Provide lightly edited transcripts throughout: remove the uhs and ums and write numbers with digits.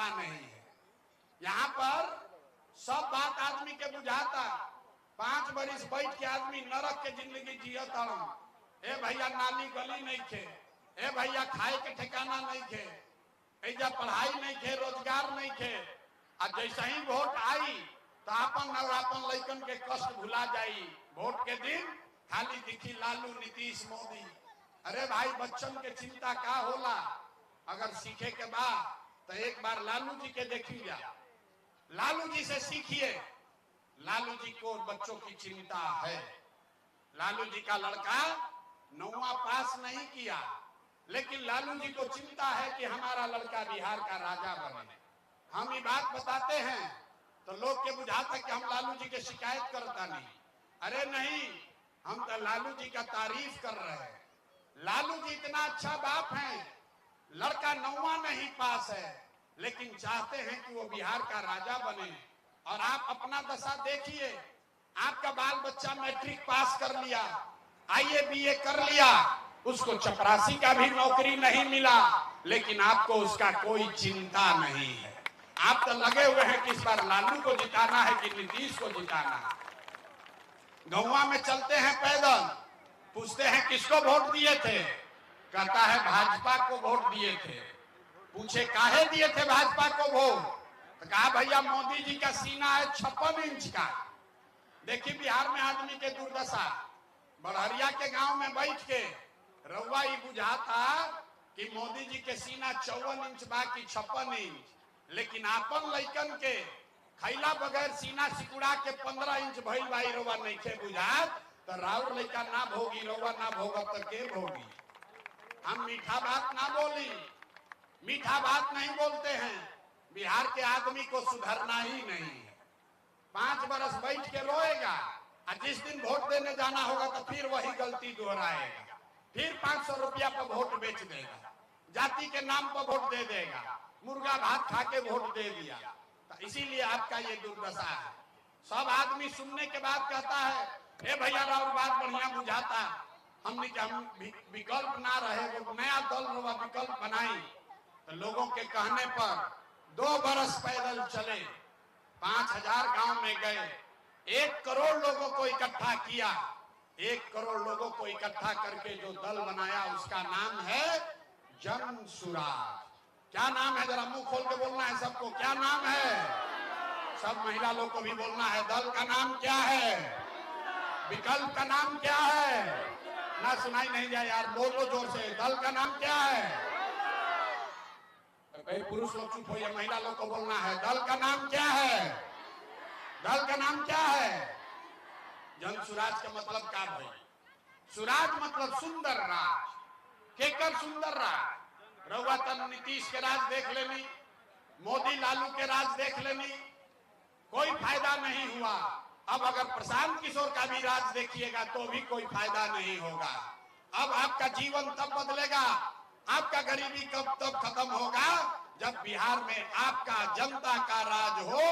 चिंता नहीं है। यहाँ पर सब बात आदमी के बुझाता। 5 बरिस बैठ के आदमी नरक के जिंदगी जियता। ए भैया नाली गली नहीं थे, ए भैया खाए के ठिकाना नहीं थे, ऐजा पढ़ाई नहीं थे, रोजगार नहीं थे। आ जैसे ही वोट आई तो अपन और अपन लइकन के कष्ट भुला जाई। वोट के दिन खाली दिखी लालू, नीतीश, मोदी। अरे भाई बच्चन के चिंता का होला? अगर सीखे के बाद तो एक बार लालू जी के देखिए, लालू जी से सीखिए। लालू जी को बच्चों की चिंता है। लालू जी का लड़का 9वां पास नहीं किया, लेकिन लालू जी को चिंता है कि हमारा लड़का बिहार का राजा बने। हम ये बात बताते हैं तो लोग के बुझाता कि हम लालू जी के शिकायत करता नहीं। अरे नहीं, हम तो लालू जी का तारीफ कर रहे हैं। लालू जी इतना अच्छा बाप है, लड़का 9वां नहीं पास है, लेकिन चाहते हैं कि वो बिहार का राजा बने। और आप अपना दशा देखिए, आपका बाल बच्चा मैट्रिक पास कर लिया, आईए बीए कर लिया, उसको चपरासी का भी नौकरी नहीं मिला, लेकिन आपको उसका कोई चिंता नहीं है। आप तो लगे हुए हैं कि इस बार लालू को जिताना है कि नीतीश को जिताना है। गौवा में चलते हैं पैदल, पूछते हैं किसको वोट दिए थे, कहता है भाजपा को वोट दिए थे। पूछे काहे दिए थे भाजपा को वोट, तो कहा भैया मोदी जी का सीना है 56 इंच का। देखिए बिहार में आदमी के दुर्दशा। बड़हरिया के गांव में बैठ के रउआ ये बुझाता कि मोदी जी के सीना 54 इंच बाकी 56 इंच, लेकिन आपन लइकन के खैला बगैर सीना सिकुड़ा के 15 इंच भइल भाई रउआ नहीं खे बुझात। तो राउर लइका ना भोगी, रउआ ना भोगब तो के भोगी। हम मीठा बात ना बोली, मीठा बात नहीं बोलते हैं। बिहार के आदमी को सुधरना ही नहीं है। 5 बरस बैठ के रोएगा और जिस दिन वोट देने जाना होगा तो फिर वही गलती दोहराएगा। फिर 500 रुपया पर वोट बेच देगा, जाति के नाम पर वोट दे देगा, मुर्गा भात खा के वोट दे दिया। तो इसीलिए आपका ये दुर्दशा है। सब आदमी सुनने के बाद कहता है ए भैया राउर बात बढ़िया बुझाता, हम विकल्प ना रहे, वो नया दल विकल्प बनाई। तो लोगों के कहने पर 2 बरस पैदल चले, 5000 गांव में गए, 1 करोड़ लोगों को इकट्ठा किया। 1 करोड़ लोगों को इकट्ठा करके जो दल बनाया उसका नाम है जन सुराज। क्या नाम है? जरा मुंह खोल के बोलना है सबको, क्या नाम है? सब महिला लोग को भी बोलना है। दल का नाम क्या है? विकल्प का नाम क्या है? ना सुनाई नहीं जाए यार, बोलो जोर से, दल का नाम क्या है? कई पुरुष लोग चुप हो, या महिला लोग को बोलना है दल का नाम क्या है? दल का नाम क्या है? जन सुराज का मतलब क्या भाई? सुराज मतलब सुंदर राज। केकर सुंदर राज? रउआ तन नीतीश के राज देख लेनी, मोदी लालू के राज देख लेनी, कोई फायदा नहीं हुआ। अब अगर प्रशांत किशोर का भी राज देखिएगा तो भी कोई फायदा नहीं होगा। अब आपका जीवन तब बदलेगा, आपका गरीबी कब तब खत्म होगा जब बिहार में आपका जनता का राज हो,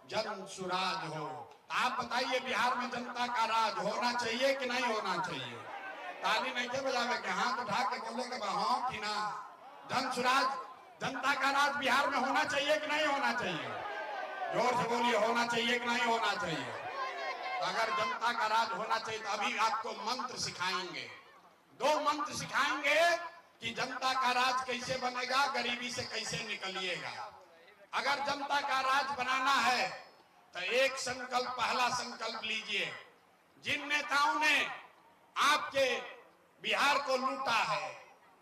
जन सुराज हो। आप बताइए बिहार में जनता का राज होना चाहिए कि नहीं होना चाहिए? ताली नहीं के बजावे के, हाथ उठा के बोले के हाँ कि ना। जन सुराज, जनता का राज बिहार में होना चाहिए कि नहीं होना चाहिए? जोर से बोलिए, होना चाहिए कि नहीं होना चाहिए? अगर जनता का राज होना चाहिए तो अभी आपको मंत्र सिखाएंगे, 2 मंत्र सिखाएंगे कि जनता का राज कैसे बनेगा, गरीबी से कैसे निकलिएगा। अगर जनता का राज बनाना है तो एक संकल्प, पहला संकल्प लीजिए। जिन नेताओं ने आपके बिहार को लूटा है,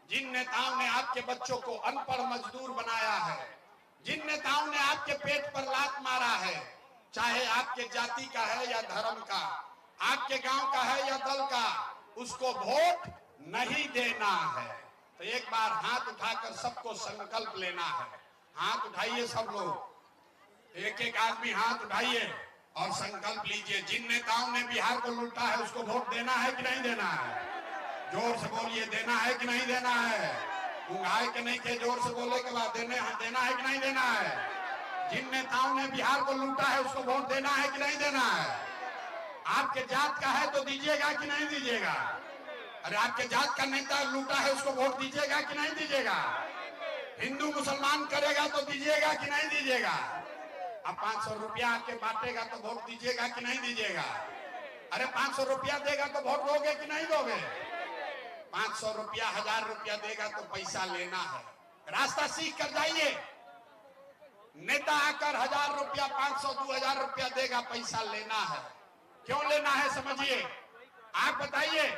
जिन नेताओं ने आपके बच्चों को अनपढ़ मजदूर बनाया है, जिन नेताओं ने आपके पेट पर लात मारा है, चाहे आपके जाति का है या धर्म का, आपके गांव का है या दल का, उसको वोट नहीं देना है। तो एक बार हाथ उठाकर सबको संकल्प लेना है। हाथ उठाइए सब लोग, एक एक आदमी हाथ उठाइए और संकल्प लीजिए। जिन नेताओं ने बिहार को लूटा है उसको वोट देना है कि नहीं देना है? जोर से बोलिए, देना है कि नहीं देना है? उंगाई के नहीं के जोर से बोले के बाद देना है कि नहीं देना है? जिन नेताओं ने बिहार को लूटा है उसको वोट देना है कि नहीं देना है? आपके जात का है तो दीजिएगा कि नहीं दीजिएगा? अरे आपके जात का नेता लूटा है उसको वोट दीजिएगा कि नहीं दीजिएगा? हिंदू मुसलमान करेगा तो दीजिएगा कि नहीं दीजिएगा? अब 500 रुपया आके बांटेगा तो वोट दीजिएगा कि नहीं दीजिएगा? अरे 500 रुपया देगा तो वोट दोगे कि नहीं दोगे? 500 रुपया 1000 रुपया देगा तो पैसा लेना है। रास्ता सीख कर जाइए। नेता आकर 1000 रुपया 500 2000 रुपया देगा, पैसा लेना है। क्यों लेना है समझिए। आप बताइए,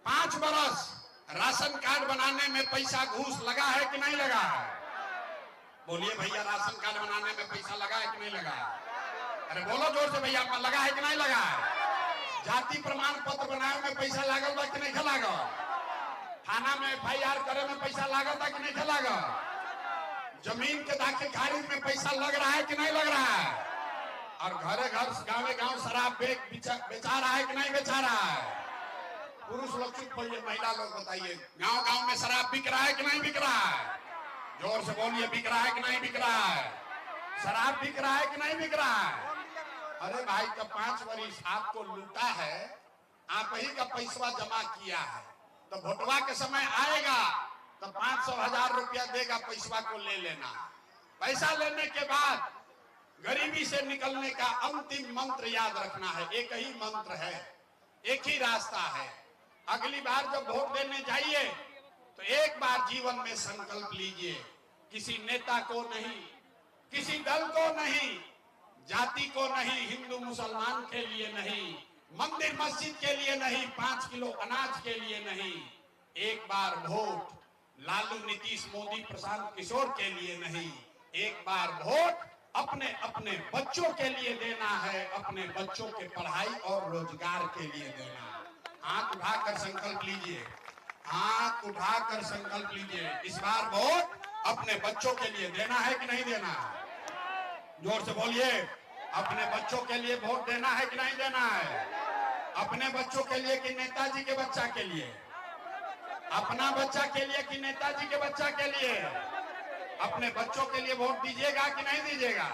5 बरस राशन कार्ड बनाने में पैसा घूस लगा है कि नहीं लगा है? बोलिए भैया, राशन कार्ड बनाने में पैसा लगा है कि नहीं लगा है? अरे बोलो जोर से भैया, लगा है कि नहीं लगा है? जाति प्रमाण पत्र बनाने में पैसा लागल बा कि नहीं लागल? थाना में FIR करे में पैसा लागल बा कि नहीं लागल? जमीन के दाखिल खारिज में पैसा लग रहा है कि नहीं लग रहा है? और घरे घर गाँव गाँव शराब बेचा रहा है कि नहीं बेचा रहा है? पुरुष लोग चुप होइए, महिला लोग बताइए, गांव गांव में शराब बिक रहा है कि नहीं बिक रहा है? जोर से बोलिए, बिक रहा है कि नहीं बिक रहा है? शराब बिक रहा है कि नहीं बिक रहा है? अरे भाई, जब 5 वर्ष आपको लूटा है, आप ही का पैसा जमा किया है, तो वोटवा के समय आएगा तो 500 1000 रुपया देगा, पैसा को ले लेना। पैसा लेने के बाद गरीबी से निकलने का अंतिम मंत्र याद रखना है। एक ही मंत्र है, एक ही रास्ता है। अगली बार जब वोट देने जाइए तो एक बार जीवन में संकल्प लीजिए, किसी नेता को नहीं, किसी दल को नहीं, जाति को नहीं, हिंदू मुसलमान के लिए नहीं, मंदिर मस्जिद के लिए नहीं, 5 किलो अनाज के लिए नहीं, एक बार वोट लालू नीतीश मोदी प्रशांत किशोर के लिए नहीं, एक बार वोट अपने अपने बच्चों के लिए देना है, अपने बच्चों के पढ़ाई और रोजगार के लिए देना। हाथ उठाकर संकल्प लीजिए, हाथ उठाकर संकल्प लीजिए। इस बार वोट अपने बच्चों के लिए देना है कि नहीं देना है? जोर से बोलिए, अपने बच्चों के लिए वोट देना है कि नहीं देना है? अपने बच्चों के लिए कि नेताजी के बच्चा के लिए? अपना बच्चा के लिए कि नेताजी के बच्चा के लिए? अपने बच्चों के लिए वोट दीजिएगा कि नहीं दीजिएगा?